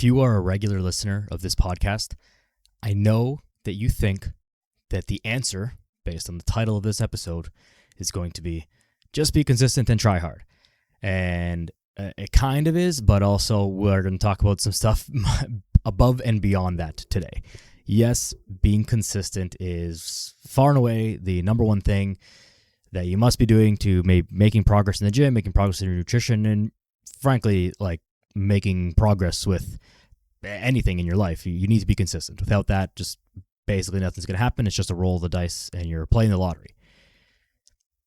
If you are a regular listener of this podcast, I know that you think that the answer, based on the title of this episode, is going to be just be consistent and try hard. And it kind of is, but also we're going to talk about some stuff above and beyond that today. Yes, being consistent is far and away the number one thing that you must be doing to making progress in the gym, making progress in your nutrition, and frankly, like making progress with anything in your life. You need to be consistent. Without that, just basically nothing's going to happen. It's just a roll of the dice and you're playing the lottery.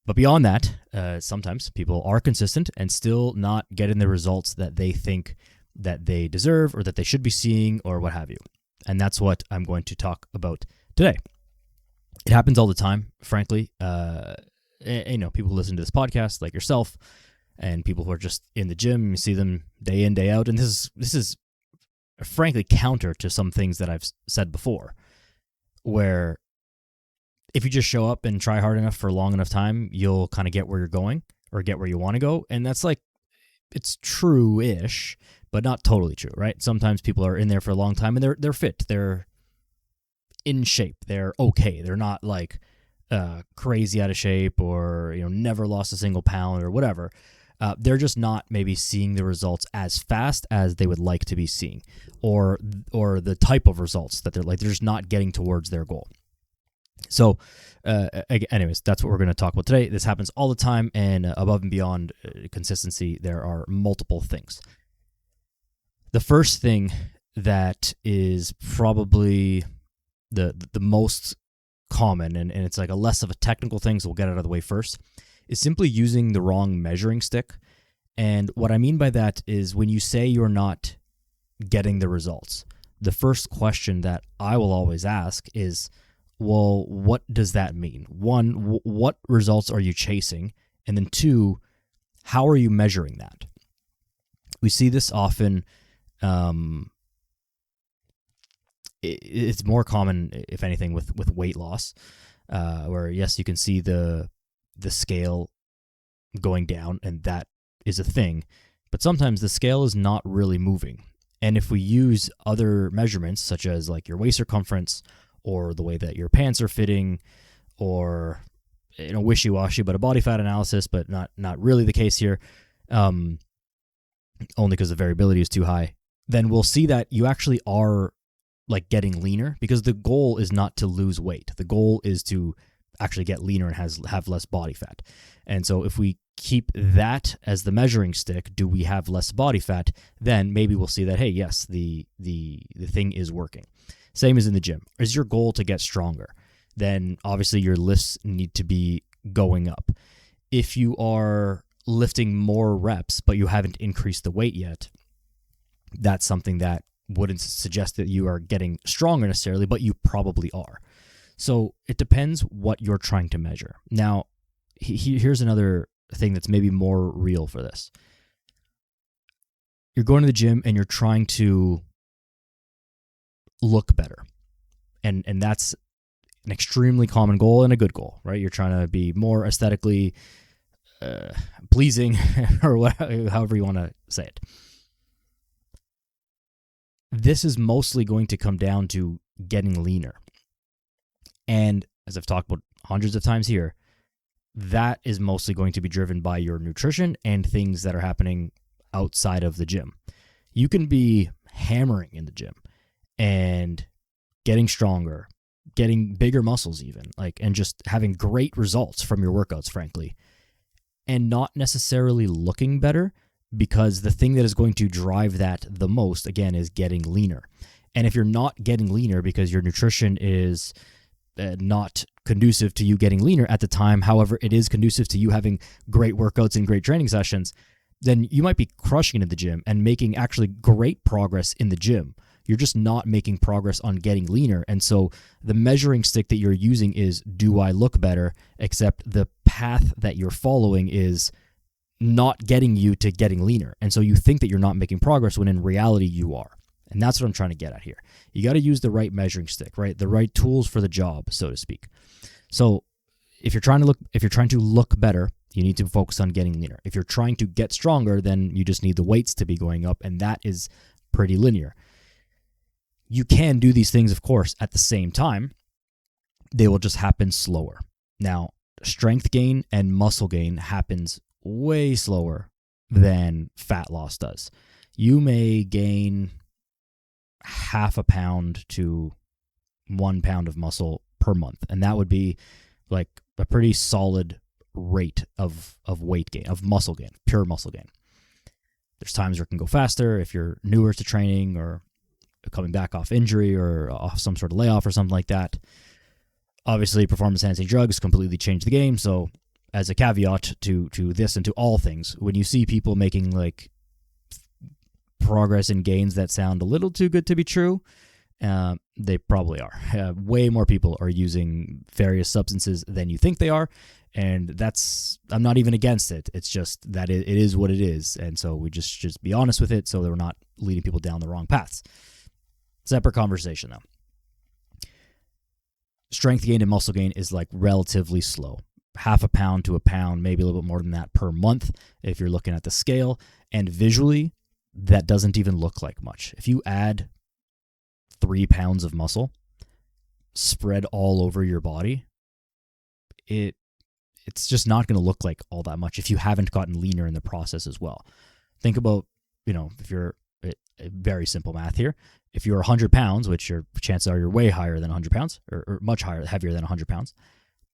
But beyond that, sometimes people are consistent and still not getting the results that they think that they deserve or that they should be seeing or what have you. And that's what I'm going to talk about today. It happens all the time, frankly. People who listen to this podcast, like yourself, and people who are just in the gym, you see them day in, day out. And this is frankly counter to some things that I've said before, where if you just show up and try hard enough for a long enough time, you'll kind of get where you're going or get where you want to go. And that's like, it's true-ish, but not totally true, right? Sometimes people are in there for a long time and they're fit. They're in shape. They're okay. They're not like crazy out of shape or, never lost a single pound or whatever. They're just not maybe seeing the results as fast as they would like to be seeing, or the type of results that they're just not getting towards their goal. So, anyways, that's what we're going to talk about today. This happens all the time, and above and beyond consistency, there are multiple things. The first thing that is probably the most common, and it's like a less of a technical thing, so we'll get it out of the way first, is simply using the wrong measuring stick. And what I mean by that is when you say you're not getting the results, the first question that I will always ask is, well, what does that mean? One, what results are you chasing? And then two, how are you measuring that? We see this often. It's more common, if anything, with weight loss, where yes, you can see the scale going down, and that is a thing, but sometimes the scale is not really moving. And if we use other measurements, such as like your waist circumference or the way that your pants are fitting, or wishy-washy, but a body fat analysis, but not really the case here, only because the variability is too high, then we'll see that you actually are like getting leaner, because the goal is not to lose weight. The goal is to actually get leaner and have less body fat. And so if we keep that as the measuring stick, do we have less body fat? Then maybe we'll see that, hey, yes, the thing is working. Same as in the gym. Is your goal to get stronger? Then obviously your lifts need to be going up. If you are lifting more reps, but you haven't increased the weight yet, that's something that wouldn't suggest that you are getting stronger necessarily, but you probably are. So it depends what you're trying to measure. Now, here's another thing that's maybe more real for this. You're going to the gym and you're trying to look better. And that's an extremely common goal and a good goal, right? You're trying to be more aesthetically pleasing, or however you want to say it. This is mostly going to come down to getting leaner. And as I've talked about hundreds of times here, that is mostly going to be driven by your nutrition and things that are happening outside of the gym. You can be hammering in the gym and getting stronger, getting bigger muscles even, and just having great results from your workouts, frankly, and not necessarily looking better, because the thing that is going to drive that the most, again, is getting leaner. And if you're not getting leaner because your nutrition is not conducive to you getting leaner at the time, however, it is conducive to you having great workouts and great training sessions, then you might be crushing it in the gym and making actually great progress in the gym. You're just not making progress on getting leaner. And so the measuring stick that you're using is, do I look better? Except the path that you're following is not getting you to getting leaner. And so you think that you're not making progress when in reality you are. And that's what I'm trying to get at here. You got to use the right measuring stick, right? The right tools for the job, so to speak. So if you're trying to look better, you need to focus on getting leaner. If you're trying to get stronger, then you just need the weights to be going up, and that is pretty linear. You can do these things, of course, at the same time. They will just happen slower. Now, strength gain and muscle gain happens way slower than fat loss does. You may gain half a pound to 1 pound of muscle per month, and that would be like a pretty solid rate of weight gain, of muscle gain, pure muscle gain. There's times where it can go faster if you're newer to training or coming back off injury or off some sort of layoff or something like that. Obviously, performance-enhancing drugs completely change the game. So as a caveat to this and to all things, when you see people making like progress and gains that sound a little too good to be true, they probably are. Way more people are using various substances than you think they are. And I'm not even against it. It's just that it is what it is. And so we just be honest with it so that we're not leading people down the wrong paths. Separate conversation though. Strength gain and muscle gain is like relatively slow. Half a pound to a pound, maybe a little bit more than that per month if you're looking at the scale. And visually, that doesn't even look like much. If you add 3 pounds of muscle spread all over your body, it's just not going to look like all that much if you haven't gotten leaner in the process as well. Think about, if you're very simple math here. If you're 100 pounds, which your chances are you're way higher than 100 pounds or much heavier than 100 pounds,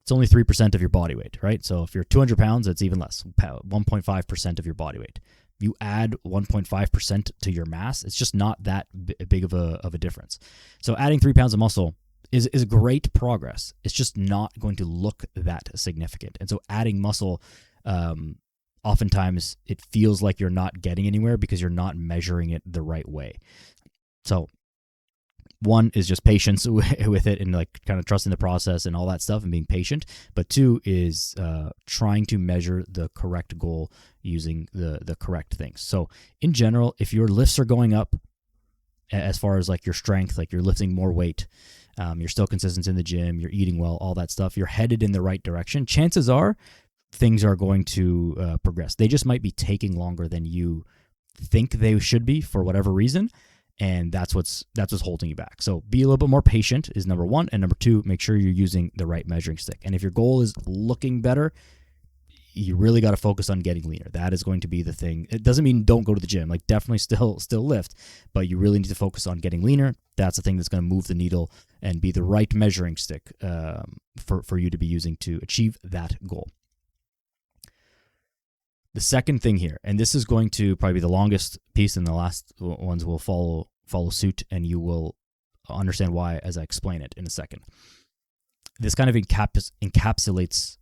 it's only 3% of your body weight, right? So if you're 200 pounds, it's even less, 1.5% of your body weight. You add 1.5% to your mass, it's just not that big of a difference. So adding 3 pounds of muscle is great progress. It's just not going to look that significant. And so adding muscle, oftentimes it feels like you're not getting anywhere because you're not measuring it the right way. So one is just patience with it and like kind of trusting the process and all that stuff and being patient. But two is trying to measure the correct goal using the correct things. So in general, if your lifts are going up as far as like your strength, like you're lifting more weight, you're still consistent in the gym, you're eating well, all that stuff, you're headed in the right direction, chances are things are going to progress. They just might be taking longer than you think they should be for whatever reason. And that's what's holding you back. So be a little bit more patient is number one. And number two, make sure you're using the right measuring stick. And if your goal is looking better, you really got to focus on getting leaner. That is going to be the thing. It doesn't mean don't go to the gym. Like definitely still lift, but you really need to focus on getting leaner. That's the thing that's going to move the needle and be the right measuring stick for you to be using to achieve that goal. The second thing here, and this is going to probably be the longest piece, and the last ones will follow suit, and you will understand why as I explain it in a second. This kind of encapsulates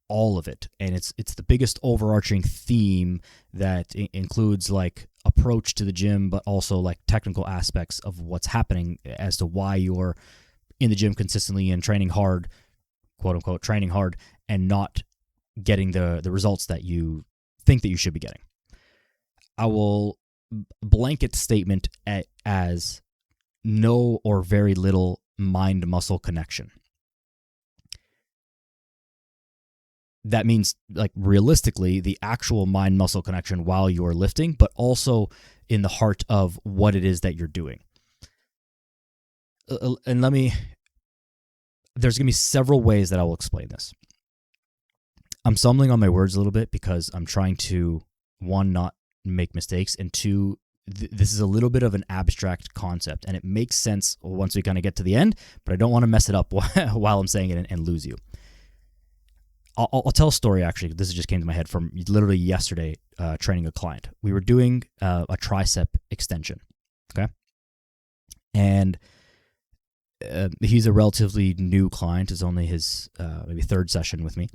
all of it, and it's the biggest overarching theme that includes like approach to the gym, but also like technical aspects of what's happening as to why you're in the gym consistently and training hard, quote unquote, training hard, and not getting the results that you think that you should be getting. I will blanket statement as no or very little mind-muscle connection. That means, like, realistically, the actual mind-muscle connection while you're lifting, but also in the heart of what it is that you're doing. And there's going to be several ways that I will explain this. I'm stumbling on my words a little bit because I'm trying to, one, not make mistakes, and two, this is a little bit of an abstract concept, and it makes sense once we kind of get to the end, but I don't want to mess it up while I'm saying it and lose you. I'll tell a story, actually. This just came to my head from literally yesterday training a client. We were doing a tricep extension, okay? And he's a relatively new client. It's only his maybe third session with me.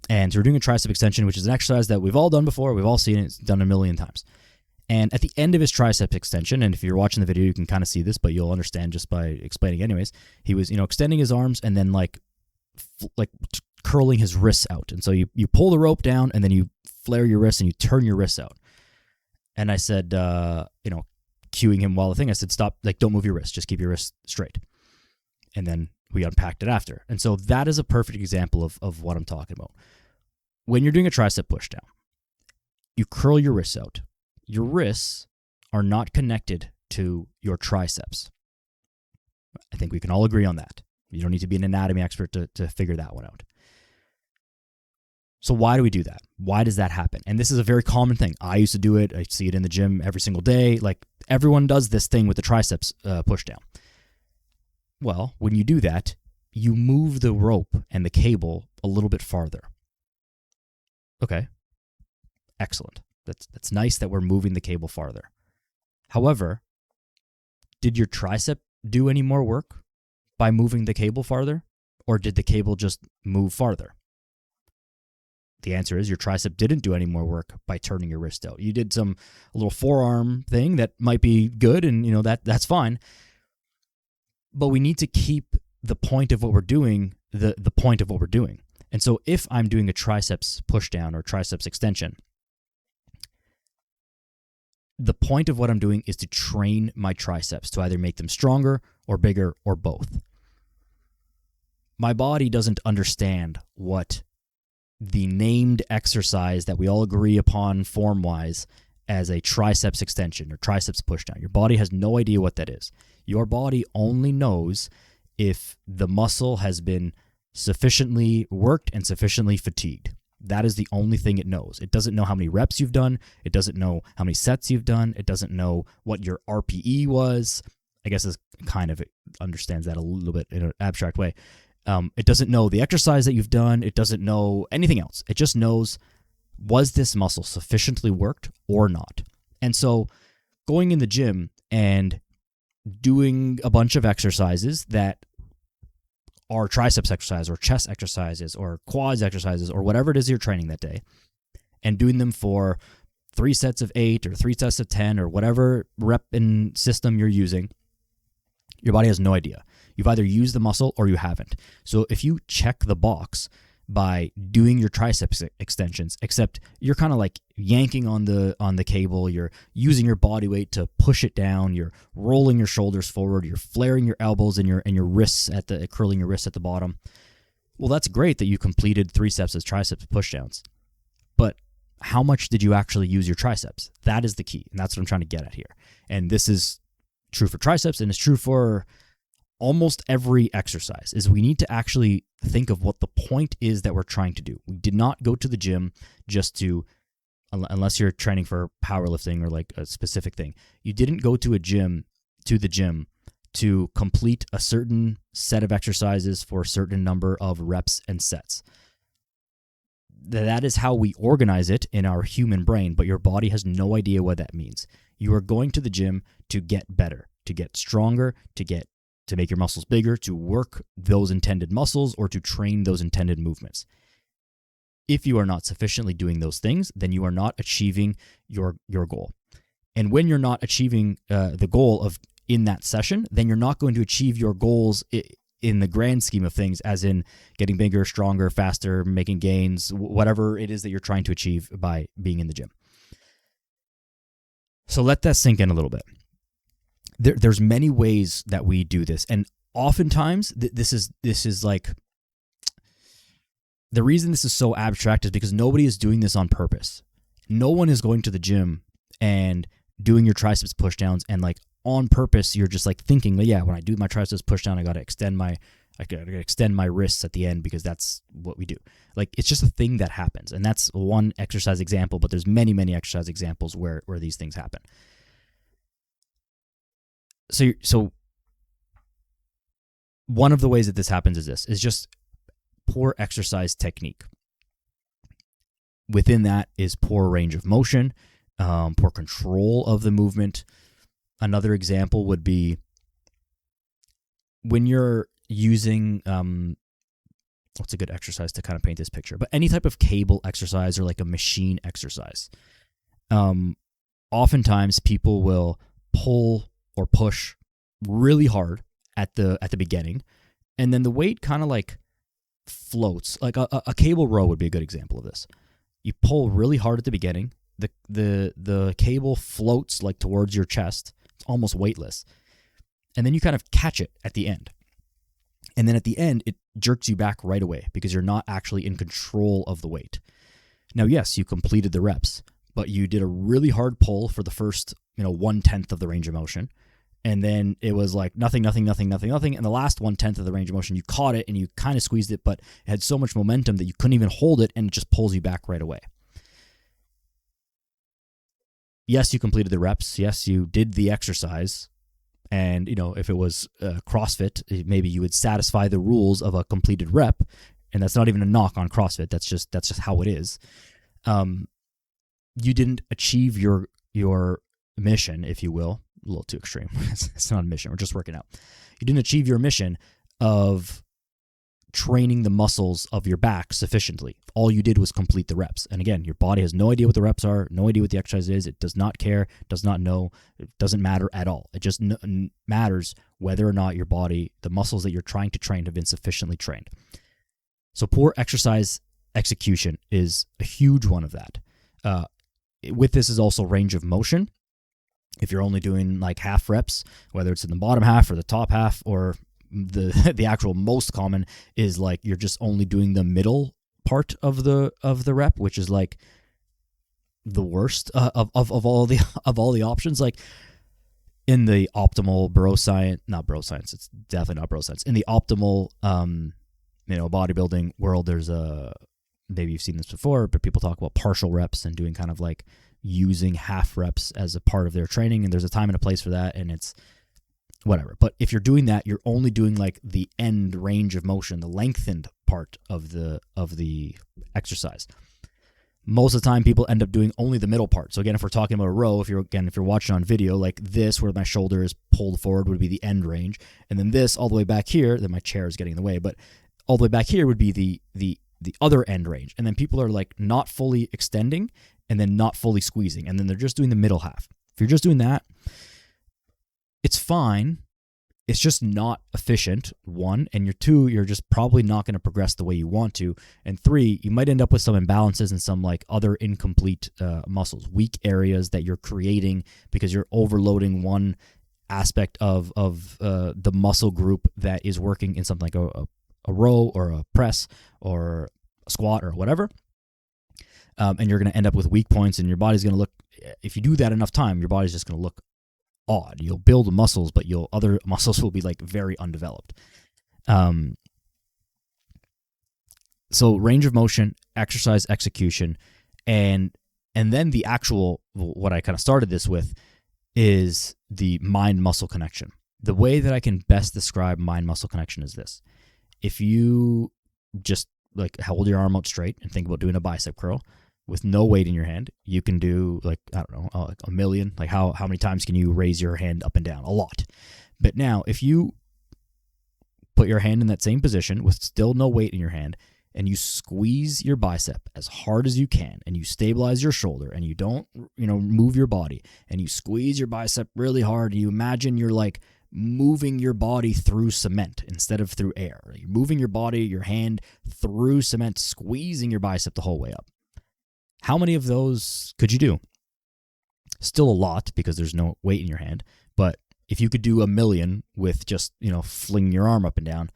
And so we're doing a tricep extension, which is an exercise that we've all done before. We've all seen it. It's done a million times. And at the end of his tricep extension, and if you're watching the video, you can kind of see this, but you'll understand just by explaining anyways, he was, extending his arms and then like curling his wrists out. And so you pull the rope down and then you flare your wrists and you turn your wrists out. And I said, cueing him while the thing, I said, stop, like, don't move your wrist. Just keep your wrist straight. And then we unpacked it after. And so that is a perfect example of what I'm talking about. When you're doing a tricep pushdown, you curl your wrists out. Your wrists are not connected to your triceps. I think we can all agree on that. You don't need to be an anatomy expert to figure that one out. So why do we do that? Why does that happen? And this is a very common thing. I used to do it. I see it in the gym every single day. Like, everyone does this thing with the triceps push down. Well, when you do that, you move the rope and the cable a little bit farther. Okay, excellent. That's nice that we're moving the cable farther. However, did your tricep do any more work by moving the cable farther, or did the cable just move farther? The answer is your tricep didn't do any more work by turning your wrist out. You did a little forearm thing that might be good, and that's fine. But we need to keep the point of what we're doing the point of what we're doing. And so if I'm doing a triceps push down or triceps extension, the point of what I'm doing is to train my triceps to either make them stronger or bigger or both. My body doesn't understand what the named exercise that we all agree upon form-wise as a triceps extension or triceps pushdown. Your body has no idea what that is. Your body only knows if the muscle has been sufficiently worked and sufficiently fatigued. That is the only thing it knows. It doesn't know how many reps you've done. It doesn't know how many sets you've done. It doesn't know what your RPE was. I guess it kind of understands that a little bit in an abstract way. It doesn't know the exercise that you've done. It doesn't know anything else. It just knows, was this muscle sufficiently worked or not? And so going in the gym and doing a bunch of exercises that are triceps exercises or chest exercises or quads exercises or whatever it is you're training that day, and doing them for 3 sets of 8 or 3 sets of 10 or whatever rep and system you're using, your body has no idea. You've either used the muscle or you haven't. So if you check the box by doing your triceps extensions, except you're kind of like yanking on the cable, you're using your body weight to push it down, you're rolling your shoulders forward, you're flaring your elbows and your wrists curling your wrists at the bottom. Well, that's great that you completed 3 sets of triceps pushdowns. But how much did you actually use your triceps? That is the key, and that's what I'm trying to get at here. And this is true for triceps, and it's true for almost every exercise, is we need to actually think of what the point is that we're trying to do. We did not go to the gym just to, unless you're training for powerlifting or like a specific thing, you didn't go to the gym to complete a certain set of exercises for a certain number of reps and sets. That is how we organize it in our human brain, but your body has no idea what that means. You are going to the gym to get better, to get stronger, to make your muscles bigger, to work those intended muscles, or to train those intended movements. If you are not sufficiently doing those things, then you are not achieving your goal. And when you're not achieving the goal of in that session, then you're not going to achieve your goals in the grand scheme of things, as in getting bigger, stronger, faster, making gains, whatever it is that you're trying to achieve by being in the gym. So let that sink in a little bit. There's many ways that we do this, and oftentimes this is like, the reason this is so abstract is because nobody is doing this on purpose. No one is going to the gym and doing your triceps pushdowns and like on purpose you're just like thinking, yeah, when I do my triceps pushdown, I gotta extend my wrists at the end because that's what we do. Like, it's just a thing that happens, and that's one exercise example, but there's many exercise examples where these things happen. So one of the ways that this happens is just poor exercise technique. Within that is poor range of motion, poor control of the movement. Another example would be when you're using, what's a good exercise to kind of paint this picture? But any type of cable exercise or like a machine exercise. Oftentimes people will pull or push really hard at the beginning, and then the weight kind of like floats. Like a cable row would be a good example of this. You pull really hard at the beginning, the cable floats like towards your chest. It's almost weightless. And then you kind of catch it at the end. And then at the end, it jerks you back right away because you're not actually in control of the weight. Now, yes, you completed the reps, but you did a really hard pull for the first 1/10 of the range of motion. And then it was like nothing. And the last 1/10 of the range of motion, you caught it and you kind of squeezed it, but it had so much momentum that you couldn't even hold it, and it just pulls you back right away. Yes, you completed the reps. Yes, you did the exercise. And, if it was CrossFit, maybe you would satisfy the rules of a completed rep. And that's not even a knock on CrossFit. That's just how it is. You didn't achieve your mission, if you will. A little too extreme. It's not a mission. We're just working out. You didn't achieve your mission of training the muscles of your back sufficiently. All you did was complete the reps. And again, your body has no idea what the reps are, no idea what the exercise is. It does not care, does not know. It doesn't matter at all. It just matters whether or not your body, the muscles that you're trying to train, have been sufficiently trained. So poor exercise execution is a huge one of that. With this is also range of motion. If you're only doing like half reps, whether it's in the bottom half or the top half, or the actual most common is like you're just only doing the middle part of the rep, which is like the worst of all the options. Like in the optimal it's definitely not bro science. In the optimal bodybuilding world, there's maybe you've seen this before, but people talk about partial reps and doing kind of like using half reps as a part of their training, and there's a time and a place for that, and it's whatever. But if you're doing that, you're only doing like the end range of motion, the lengthened part of the exercise. Most of the time, people end up doing only the middle part. So again, if we're talking about a row, if you're watching on video, like this, where my shoulder is pulled forward, would be the end range, and then this all the way back here. Then my chair is getting in the way, but all the way back here would be the other end range. And then people are like not fully extending and then not fully squeezing, and then they're just doing the middle half. If you're just doing that, it's fine. It's just not efficient, one. And you're just probably not going to progress the way you want to. And three, you might end up with some imbalances and some like other incomplete muscles, weak areas that you're creating because you're overloading one aspect of the muscle group that is working in something like a row or a press or a squat or whatever. And you're going to end up with weak points, and your body's going to look, if you do that enough time, your body's just going to look odd. You'll build muscles, but other muscles will be like very undeveloped. So range of motion, exercise execution, and then the actual, what I kind of started this with, is the mind-muscle connection. The way that I can best describe mind-muscle connection is this. If you just like hold your arm out straight and think about doing a bicep curl with no weight in your hand, you can do like, I don't know, like a million. Like how many times can you raise your hand up and down? A lot. But now if you put your hand in that same position with still no weight in your hand, and you squeeze your bicep as hard as you can, and you stabilize your shoulder, and you don't, move your body, and you squeeze your bicep really hard, and you imagine you're like moving your body through cement instead of through air. You're moving your body, your hand through cement, squeezing your bicep the whole way up. How many of those could you do? Still a lot, because there's no weight in your hand. But if you could do a million with just, flinging your arm up and down,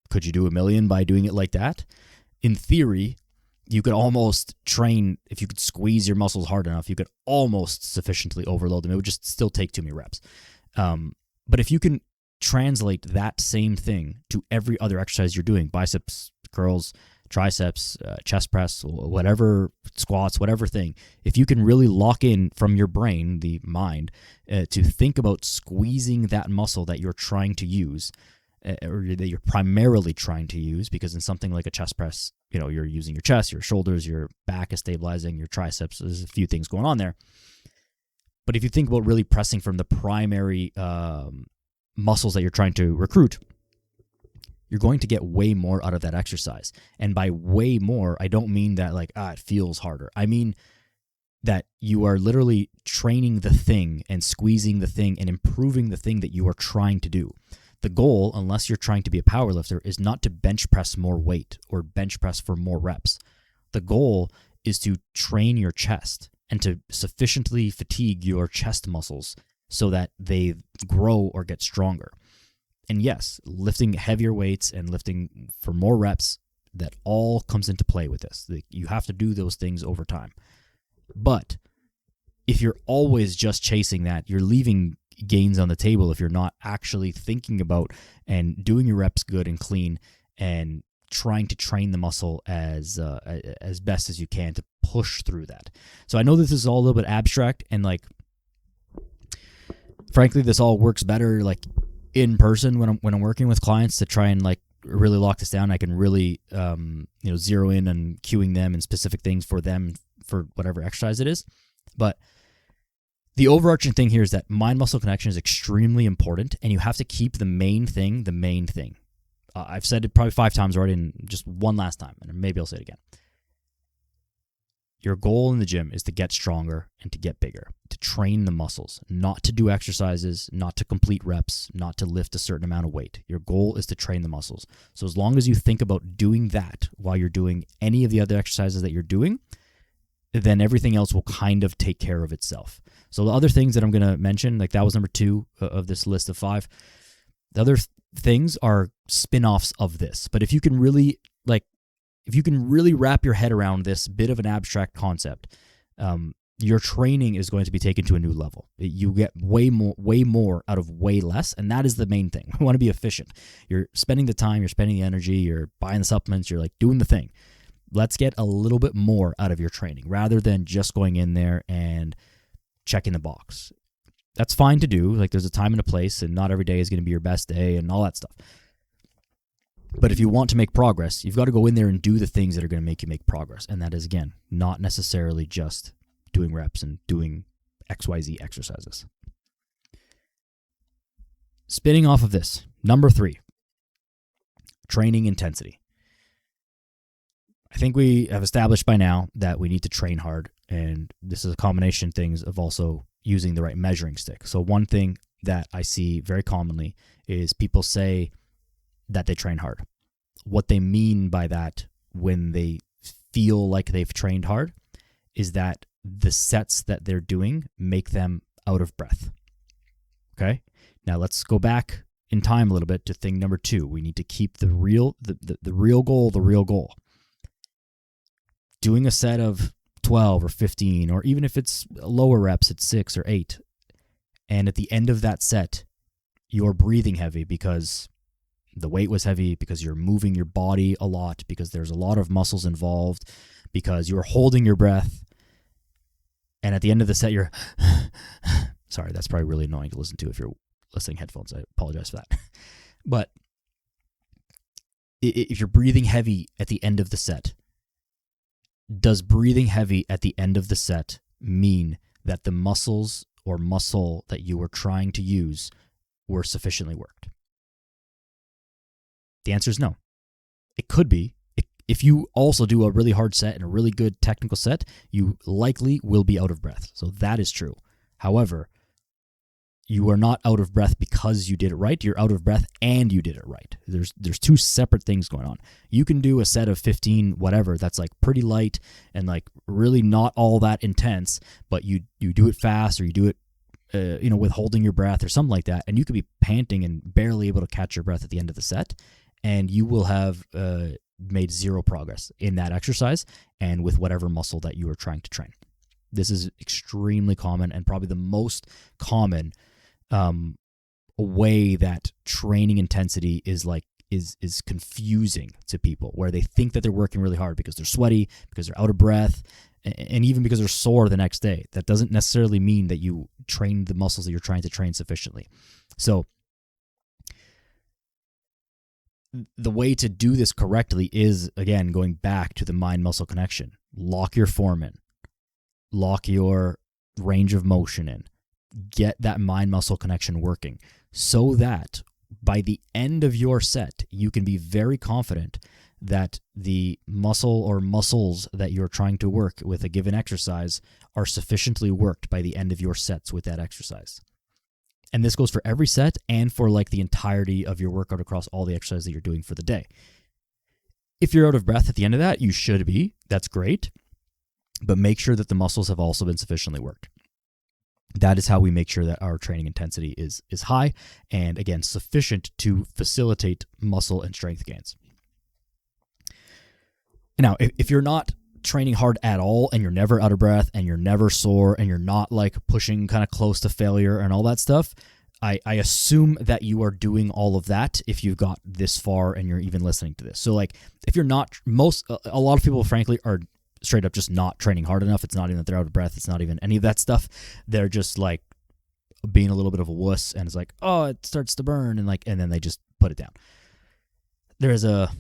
could you do a million by doing it like that? In theory, you could almost train, if you could squeeze your muscles hard enough, you could almost sufficiently overload them. It would just still take too many reps. But if you can translate that same thing to every other exercise you're doing, biceps, curls, triceps, chest press, whatever, squats, whatever thing, if you can really lock in from your brain, the mind, to think about squeezing that muscle that you're trying to use, or that you're primarily trying to use, because in something like a chest press, you're using your chest, your shoulders, your back is stabilizing, your triceps, there's a few things going on there. But if you think about really pressing from the primary muscles that you're trying to recruit, you're going to get way more out of that exercise. And by way more, I don't mean that like, it feels harder. I mean that you are literally training the thing and squeezing the thing and improving the thing that you are trying to do. The goal, unless you're trying to be a powerlifter, is not to bench press more weight or bench press for more reps. The goal is to train your chest and to sufficiently fatigue your chest muscles so that they grow or get stronger. And yes, lifting heavier weights and lifting for more reps, that all comes into play with this. You have to do those things over time. But if you're always just chasing that, you're leaving gains on the table if you're not actually thinking about and doing your reps good and clean and trying to train the muscle as best as you can to push through that. So I know this is all a little bit abstract, and like, frankly, this all works better like in person when I'm working with clients to try and like really lock this down. I can really zero in on cueing them and specific things for them for whatever exercise it is. But the overarching thing here is that mind-muscle connection is extremely important, and you have to keep the main thing the main thing. I've said it probably 5 times already, and just one last time, and maybe I'll say it again. Your goal in the gym is to get stronger and to get bigger, to train the muscles, not to do exercises, not to complete reps, not to lift a certain amount of weight. Your goal is to train the muscles. So as long as you think about doing that while you're doing any of the other exercises that you're doing, then everything else will kind of take care of itself. So the other things that I'm going to mention, like that was number 2 of this list of 5. The other things are spin-offs of this. But if you can really wrap your head around this bit of an abstract concept, your training is going to be taken to a new level. You get way more out of way less, and that is the main thing. We want to be efficient. You're spending the time, you're spending the energy, you're buying the supplements, you're like doing the thing. Let's get a little bit more out of your training rather than just going in there and checking the box. That's fine to do. Like, there's a time and a place, and not every day is going to be your best day and all that stuff. But if you want to make progress, you've got to go in there and do the things that are going to make you make progress. And that is, again, not necessarily just doing reps and doing XYZ exercises. Spinning off of this, number 3, training intensity. I think we have established by now that we need to train hard, and this is a combination of things of also using the right measuring stick. So one thing that I see very commonly is people say that they train hard. What they mean by that when they feel like they've trained hard is that the sets that they're doing make them out of breath. Okay? Now let's go back in time a little bit to thing number 2. We need to keep the real goal the real goal. Doing a set of 12 or 15, or even if it's lower reps at 6 or 8, and at the end of that set, you're breathing heavy because the weight was heavy, because you're moving your body a lot, because there's a lot of muscles involved, because you're holding your breath, and at the end of the set, you're... Sorry, that's probably really annoying to listen to if you're listening headphones. I apologize for that. But if you're breathing heavy at the end of the set, does breathing heavy at the end of the set mean that the muscles or muscle that you were trying to use were sufficiently worked? The answer is no. It could be. If you also do a really hard set and a really good technical set, you likely will be out of breath. So that is true. However, you are not out of breath because you did it right. You're out of breath and you did it right. There's 2 separate things going on. You can do a set of 15 whatever that's like pretty light and like really not all that intense, but you do it fast, or you do it with holding your breath or something like that, and you could be panting and barely able to catch your breath at the end of the set, and you will have made 0 progress in that exercise and with whatever muscle that you are trying to train. This is extremely common, and probably the most common way that training intensity is confusing to people, where they think that they're working really hard because they're sweaty, because they're out of breath, and even because they're sore the next day. That doesn't necessarily mean that you train the muscles that you're trying to train sufficiently. So the way to do this correctly is, again, going back to the mind-muscle connection. Lock your form in. Lock your range of motion in. Get that mind-muscle connection working so that by the end of your set, you can be very confident that the muscle or muscles that you're trying to work with a given exercise are sufficiently worked by the end of your sets with that exercise. And this goes for every set and for like the entirety of your workout across all the exercises that you're doing for the day. If you're out of breath at the end of that, you should be. That's great. But make sure that the muscles have also been sufficiently worked. That is how we make sure that our training intensity is high and, again, sufficient to facilitate muscle and strength gains. Now, if you're not training hard at all and you're never out of breath and you're never sore and you're not like pushing kind of close to failure and all that stuff, I assume that you are doing all of that if you've got this far and you're even listening to this. So like if you're not, a lot of people frankly are straight up just not training hard enough. It's not even that they're out of breath. It's not even any of that stuff. They're just like being a little bit of a wuss and it's like, oh, it starts to burn and then they just put it down. There's a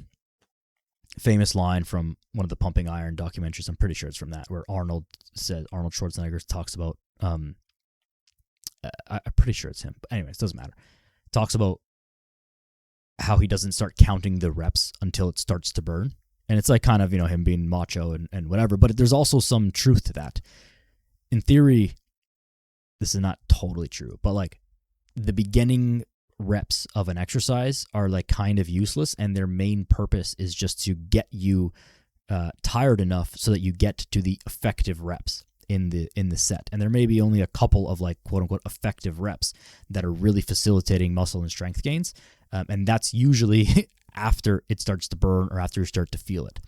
famous line from one of the Pumping Iron documentaries. I'm pretty sure it's from that, where Arnold Schwarzenegger talks about, I'm pretty sure it's him. But anyways, it doesn't matter. Talks about how he doesn't start counting the reps until it starts to burn. And it's like kind of, him being macho and whatever. But there's also some truth to that. In theory, this is not totally true. But like the beginning reps of an exercise are like kind of useless, and their main purpose is just to get you tired enough so that you get to the effective reps in the set. And there may be only a couple of like quote unquote effective reps that are really facilitating muscle and strength gains, and that's usually after it starts to burn or after you start to feel it.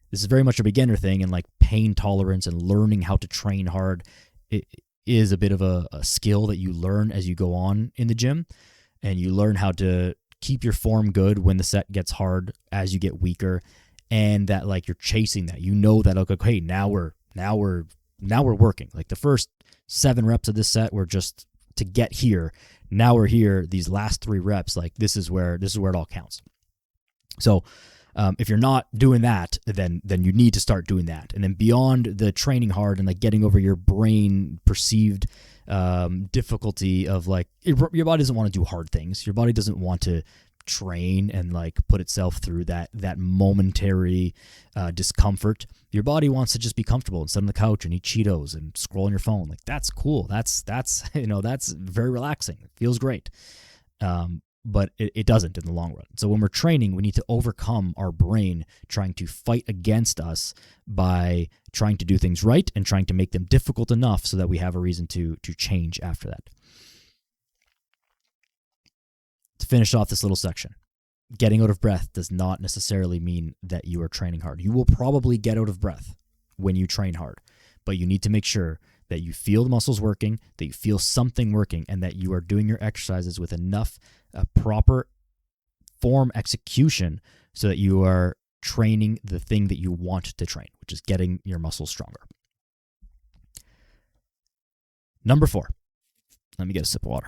This is very much a beginner thing, and like pain tolerance and learning how to train hard, it is a bit of a skill that you learn as you go on in the gym. And you learn how to keep your form good when the set gets hard as you get weaker, and that like you're chasing that. You know that okay, hey, now we're working. Like the first 7 reps of this set were just to get here. Now we're here. These last 3 reps, like this is where it all counts. So if you're not doing that, then you need to start doing that. And then beyond the training hard and like getting over your brain perceived difficulty of like your body doesn't want to do hard things. Your body doesn't want to train and like put itself through that momentary discomfort. Your body wants to just be comfortable and sit on the couch and eat Cheetos and scroll on your phone. Like that's cool. That's that's very relaxing. It feels great. But it doesn't in the long run. So when we're training, we need to overcome our brain trying to fight against us by trying to do things right and trying to make them difficult enough so that we have a reason to change after that. To finish off this little section, getting out of breath does not necessarily mean that you are training hard. You will probably get out of breath when you train hard, but you need to make sure that you feel the muscles working, that you feel something working, and that you are doing your exercises with enough proper form execution so that you are training the thing that you want to train, which is getting your muscles stronger. Number 4. Let me get a sip of water.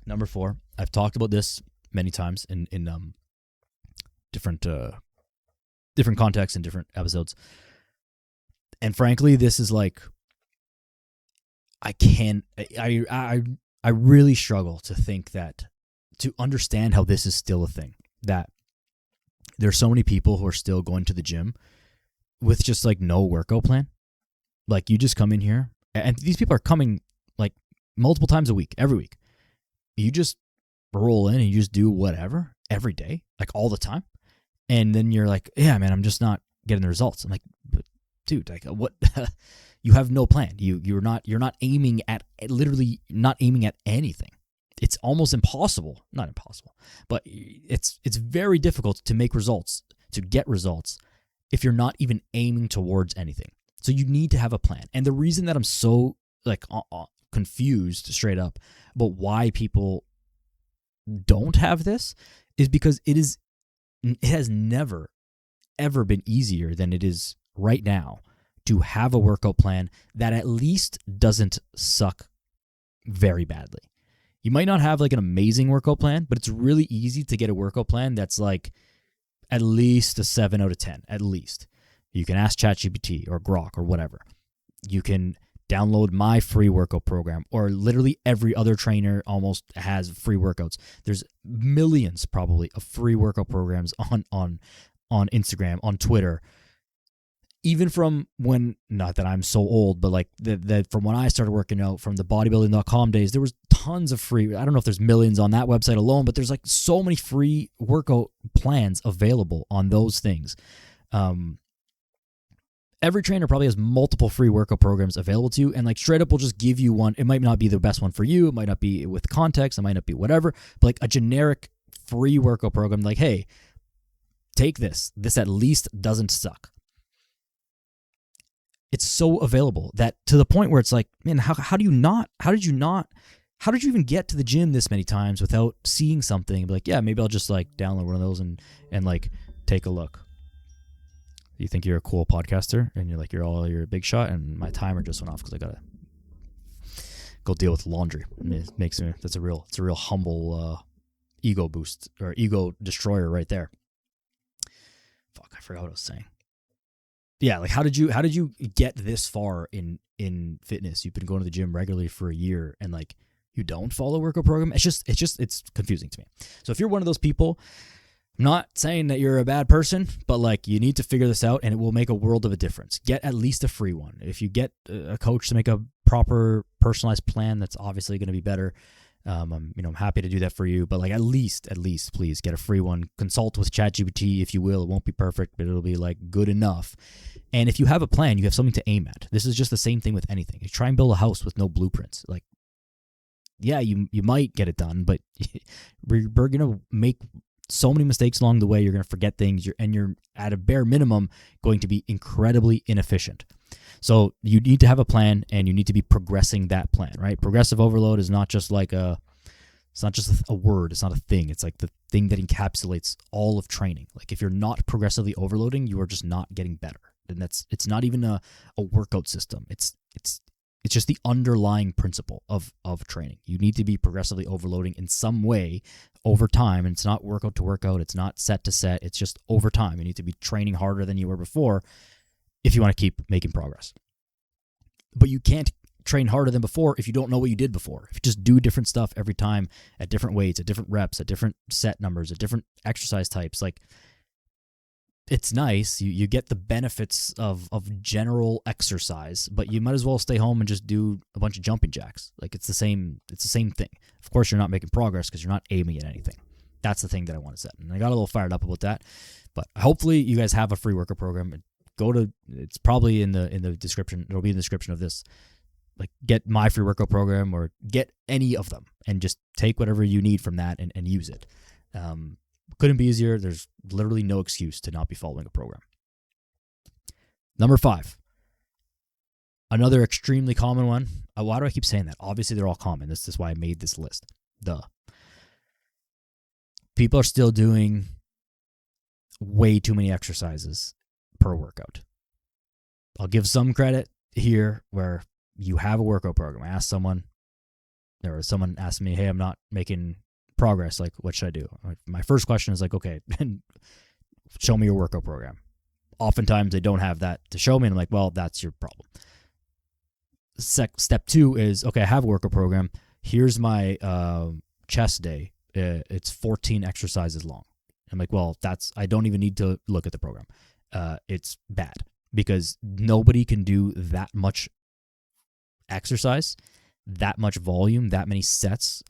Number 4. I've talked about this many times in different contexts and different episodes. And frankly, this is like I really struggle to think that, to understand how this is still a thing, that there's so many people who are still going to the gym with just like no workout plan. Like you just come in here, and these people are coming like multiple times a week, every week. You just roll in and you just do whatever every day, like all the time. And then you're like, yeah, man, I'm just not getting the results. I'm like, but dude, like what? You have no plan. You're not aiming at, literally not aiming at anything. It's almost impossible. Not impossible, but it's very difficult to make results, to get results, if you're not even aiming towards anything. So you need to have a plan. And the reason that I'm so like confused straight up about why people don't have this is because it has never, ever been easier than it is right now to have a workout plan that at least doesn't suck very badly. You might not have like an amazing workout plan, but it's really easy to get a workout plan that's like at least a 7 out of 10, at least. You can ask ChatGPT or Grok or whatever. You can download my free workout program, or literally every other trainer almost has free workouts. There's millions probably of free workout programs on Instagram, on Twitter. Even from when, not that I'm so old, but like from when I started working out, from the bodybuilding.com days, there was tons of free. I don't know if there's millions on that website alone, but there's like so many free workout plans available on those things. Every trainer probably has multiple free workout programs available to you, and like straight up will just give you one. It might not be the best one for you. It might not be with context. It might not be whatever, but like a generic free workout program. Like, hey, take this. This at least doesn't suck. It's so available that to the point where it's like, man, how did you even get to the gym this many times without seeing something and be like, yeah, maybe I'll just like download one of those and like take a look. You think you're a cool podcaster and you're a big shot, and my timer just went off because I gotta go deal with laundry. It makes me, it's a real humble ego boost or ego destroyer right there. Fuck, I forgot what I was saying. Yeah, like how did you get this far in fitness? You've been going to the gym regularly for a year and like you don't follow a workout program. It's confusing to me. So if you're one of those people, I'm not saying that you're a bad person, but like you need to figure this out and it will make a world of a difference. Get at least a free one. If you get a coach to make a proper personalized plan, that's obviously going to be better. I'm happy to do that for you, but like at least please get a free one. Consult with ChatGPT if you will. It won't be perfect, but it'll be like good enough. And if you have a plan, you have something to aim at. This is just the same thing with anything. You try and build a house with no blueprints. Like, yeah, you might get it done, but we're going to make so many mistakes along the way. You're going to forget things, and you're at a bare minimum going to be incredibly inefficient. So you need to have a plan, and you need to be progressing that plan, right? Progressive overload is not just like it's not just a word. It's not a thing. It's like the thing that encapsulates all of training. Like if you're not progressively overloading, you are just not getting better. And it's not even a workout system. It's just the underlying principle of training. You need to be progressively overloading in some way over time. And it's not workout to workout. It's not set to set. It's just over time. You need to be training harder than you were before if you want to keep making progress. But you can't train harder than before if you don't know what you did before. If you just do different stuff every time at different weights, at different reps, at different set numbers, at different exercise types, like it's nice. You get the benefits of general exercise, but you might as well stay home and just do a bunch of jumping jacks. Like it's the same thing. Of course, you're not making progress because you're not aiming at anything. That's the thing that I want to set. And I got a little fired up about that. But hopefully you guys have a free workout program. It's probably in the description. It'll be in the description of this. Like get my free workout program or get any of them and just take whatever you need from that and use it. Couldn't be easier. There's literally no excuse to not be following a program. Number 5. Another extremely common one. Why do I keep saying that? Obviously, they're all common. This is why I made this list. Duh. People are still doing way too many exercises per workout. I'll give some credit here where you have a workout program. I asked someone asked me, hey, I'm not making progress. Like, what should I do? My first question is like, okay, show me your workout program. Oftentimes they don't have that to show me. And I'm like, well, that's your problem. Step 2 is, okay, I have a workout program. Here's my chest day. It's 14 exercises long. I'm like, well, I don't even need to look at the program. It's bad because nobody can do that much exercise, that much volume, that many sets,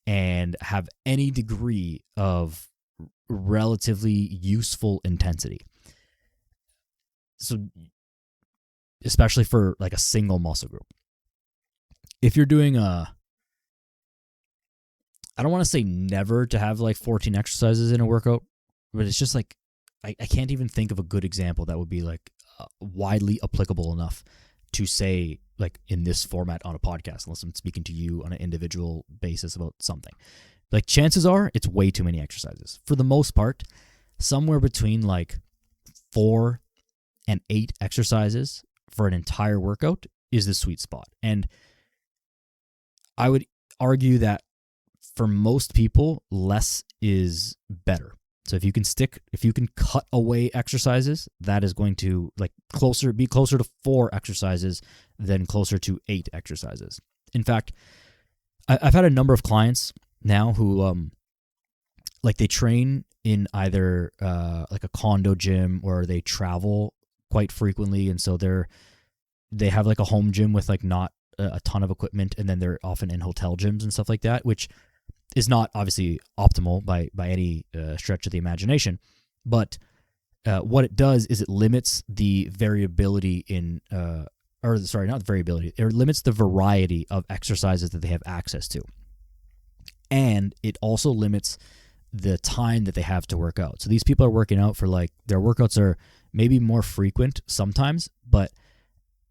and have any degree of relatively useful intensity. So, especially for like a single muscle group. If you're doing I don't want to say never to have like 14 exercises in a workout, but it's just like, I can't even think of a good example that would be like widely applicable enough to say like in this format on a podcast, unless I'm speaking to you on an individual basis about something. Like chances are it's way too many exercises. For the most part, somewhere between like 4 and 8 exercises for an entire workout is the sweet spot. And I would argue that for most people, less is better. So if you can cut away exercises, that is going to be closer to 4 exercises than closer to 8 exercises. In fact, I've had a number of clients now who they train in either like a condo gym or they travel quite frequently, and so they have like a home gym with like not a ton of equipment, and then they're often in hotel gyms and stuff like that, which is not obviously optimal by any stretch of the imagination. But what it does is it limits the variability it limits the variety of exercises that they have access to. And it also limits the time that they have to work out. So these people are working out for like, their workouts are maybe more frequent sometimes, but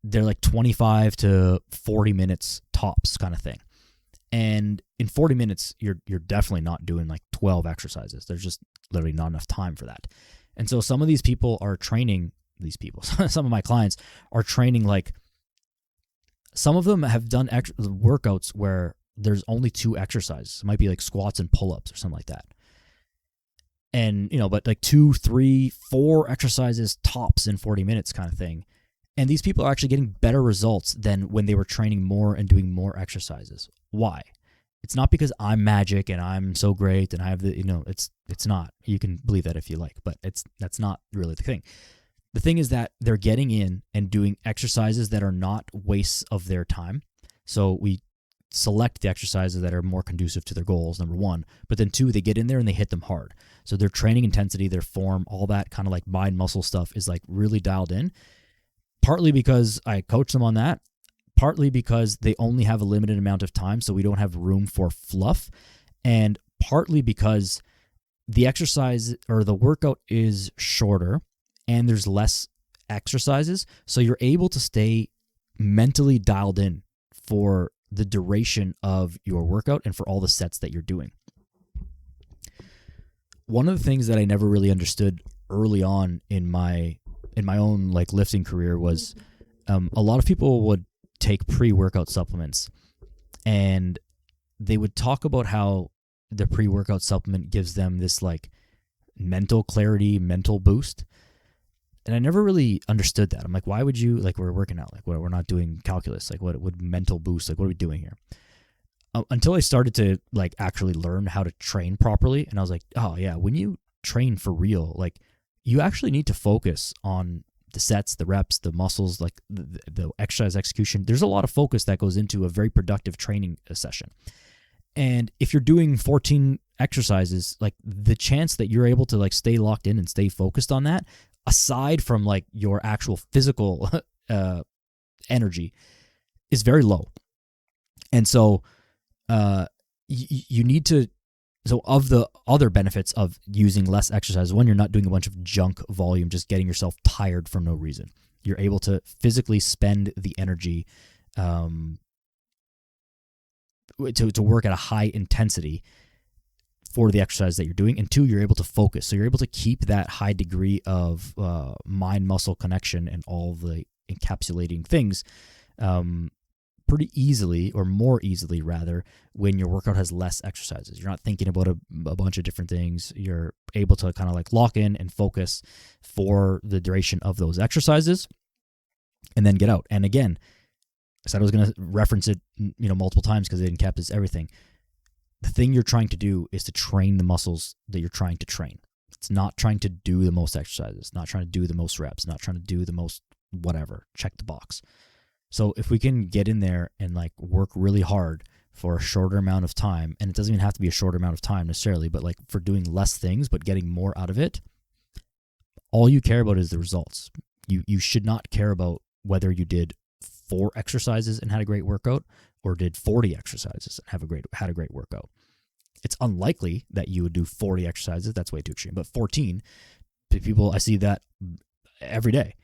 they're like 25 to 40 minutes tops kind of thing. And in 40 minutes, you're definitely not doing like 12 exercises. There's just literally not enough time for that. And so some of these people are training, some of my clients are training like, some of them have done workouts where there's only 2 exercises. It might be like squats and pull-ups or something like that. And, but like 2, 3, 4 exercises tops in 40 minutes kind of thing. And these people are actually getting better results than when they were training more and doing more exercises. Why? It's not because I'm magic and I'm so great and I have it's not. You can believe that if you like, but that's not really the thing. The thing is that they're getting in and doing exercises that are not wastes of their time. So we select the exercises that are more conducive to their goals, number 1. But then 2, they get in there and they hit them hard. So their training intensity, their form, all that kind of like mind muscle stuff is like really dialed in. Partly because I coach them on that. Partly because they only have a limited amount of time, so we don't have room for fluff. And partly because the exercise or the workout is shorter and there's less exercises, so you're able to stay mentally dialed in for the duration of your workout and for all the sets that you're doing. One of the things that I never really understood early on in my own like lifting career was a lot of people would take pre-workout supplements and they would talk about how the pre-workout supplement gives them this like mental clarity, mental boost. And I never really understood that. I'm like, why would you, like, we're working out, like, we're not doing calculus, like, what would mental boost, like, what are we doing here? Until I started to, like, actually learn how to train properly, and I was like, oh, yeah, when you train for real, like, you actually need to focus on the sets, the reps, the muscles, like, the exercise execution. There's a lot of focus that goes into a very productive training session. And if you're doing 14 exercises, like, the chance that you're able to, like, stay locked in and stay focused on that, aside from like your actual physical energy, is very low. And so you need to, so of the other benefits of using less exercise, one, you're not doing a bunch of junk volume, just getting yourself tired for no reason. You're able to physically spend the energy to work at a high intensity for the exercise that you're doing. And 2, you're able to focus. So you're able to keep that high degree of mind-muscle connection and all the encapsulating things pretty easily, or more easily rather, when your workout has less exercises. You're not thinking about a bunch of different things. You're able to kind of like lock in and focus for the duration of those exercises and then get out. And again, I said I was going to reference it multiple times because it encompasses everything. The thing you're trying to do is to train the muscles that you're trying to train. It's not trying to do the most exercises, not trying to do the most reps, not trying to do the most whatever, check the box. So if we can get in there and like work really hard for a shorter amount of time, and it doesn't even have to be a shorter amount of time necessarily, but like for doing less things but getting more out of it, all you care about is the results. You should not care about whether you did 4 exercises and had a great workout or did 40 exercises and had a great workout. It's unlikely that you would do 40 exercises. That's way too extreme. But 14, people, I see that every day.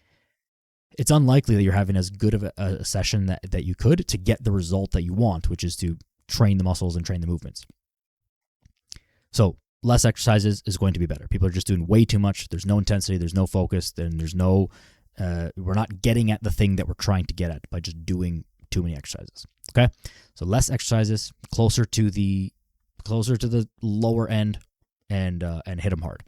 It's unlikely that you're having as good of a session that you could to get the result that you want, which is to train the muscles and train the movements. So less exercises is going to be better. People are just doing way too much. There's no intensity. There's no focus. Then there's no, we're not getting at the thing that we're trying to get at by just doing too many exercises. Okay. So less exercises, closer to the lower end, and hit them hard.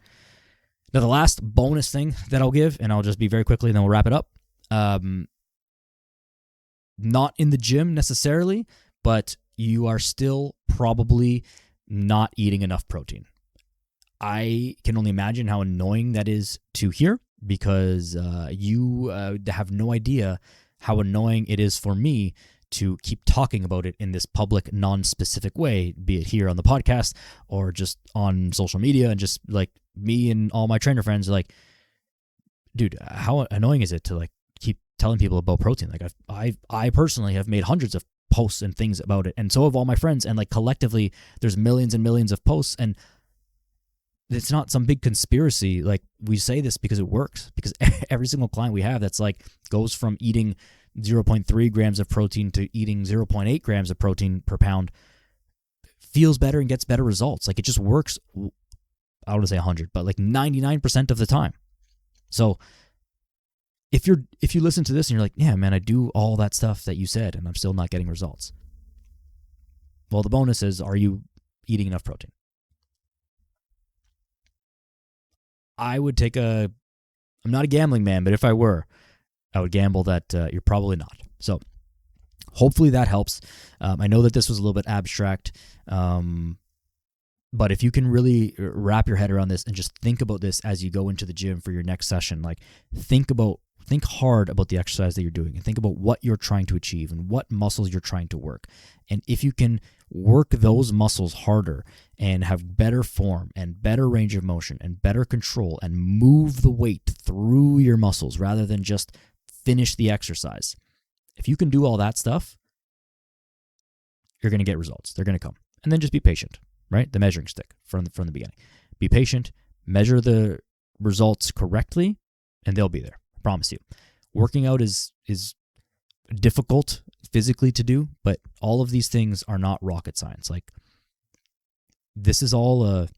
Now, the last bonus thing that I'll give, and I'll just be very quickly and then we'll wrap it up. Not in the gym necessarily, but you are still probably not eating enough protein. I can only imagine how annoying that is to hear, because you have no idea how annoying it is for me to keep talking about it in this public, non-specific way, be it here on the podcast or just on social media, and just like me and all my trainer friends are like, dude, how annoying is it to like keep telling people about protein? Like I personally have made hundreds of posts and things about it, and so have all my friends, and like collectively there's millions and millions of posts, and it's not some big conspiracy. Like, we say this because it works, because every single client we have that's like goes from eating 0.3 grams of protein to eating 0.8 grams of protein per pound feels better and gets better results. Like, it just works. I don't want to say 100, but like 99% of the time. So if you listen to this and you're like, yeah, man, I do all that stuff that you said and I'm still not getting results. Well, the bonus is, are you eating enough protein? I would take I'm not a gambling man, but if I were, I would gamble that you're probably not. So hopefully that helps. I know that this was a little bit abstract, but if you can really wrap your head around this and just think about this as you go into the gym for your next session, like think hard about the exercise that you're doing and think about what you're trying to achieve and what muscles you're trying to work. And if you can work those muscles harder and have better form and better range of motion and better control and move the weight through your muscles rather than just finish the exercise, if you can do all that stuff, you're going to get results. They're going to come. And then just be patient, right? The measuring stick from the beginning. Be patient, measure the results correctly, and they'll be there. I promise you. Working out is difficult physically to do, but all of these things are not rocket science. Like, this is all a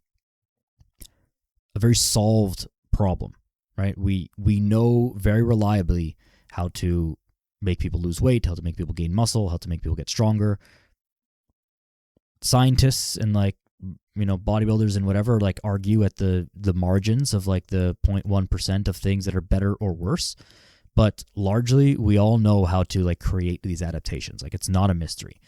very solved problem, right? We know very reliably how to make people lose weight, how to make people gain muscle, how to make people get stronger. Scientists and bodybuilders and whatever argue at the margins of the 0.1% of things that are better or worse. But largely, we all know how to create these adaptations. It's not a mystery.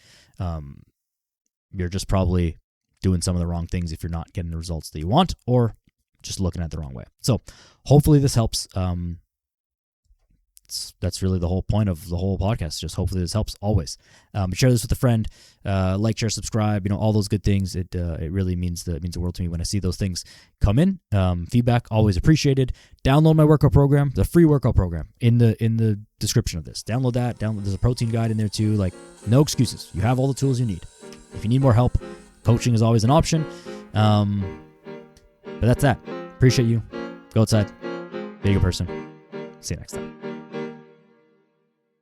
You're just probably doing some of the wrong things if you're not getting the results that you want, or just looking at the wrong way. So hopefully this helps. That's really the whole point of the whole podcast. Just hopefully this helps always. Share this with a friend. Like, share, subscribe. All those good things. It really means the world to me when I see those things come in. Feedback always appreciated. Download my workout program, the free workout program in the description of this. Download that. There's a protein guide in there too. No excuses. You have all the tools you need. If you need more help, coaching is always an option. But that's that. Appreciate you. Go outside. Be a good person. See you next time.